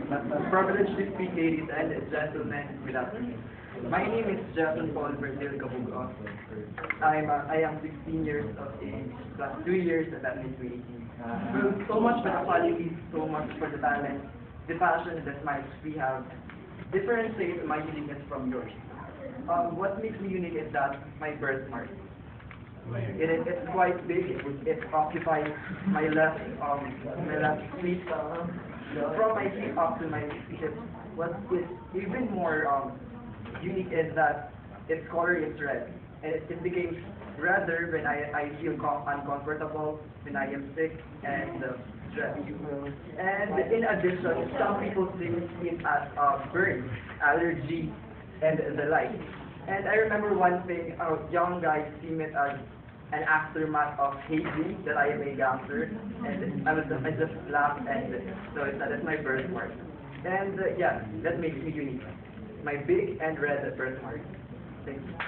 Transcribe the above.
Privileged to speak, ladies and gentlemen. Good afternoon. My name is Jefferson Paul Brazil Cabugo. I am 16 years of age, plus 2 years at ethnicity. So much for the qualities, so much for the talent, the passion that we have differentiates my uniqueness from yours. What makes me unique is that my birthmark. It's quite big. It occupies my left sleeve, from my feet up to my hip. What is even more unique is that its color is red, and it became redder when I feel uncomfortable, when I am sick and stressed. And in addition, some people see it as burn, allergy, and the like. And I remember one thing, young guys see it as an aftermath of hating that I am a gangster, and I just laughed, and so that's my birthmark. And yeah, that makes me unique. My big and red birthmark. Thank you.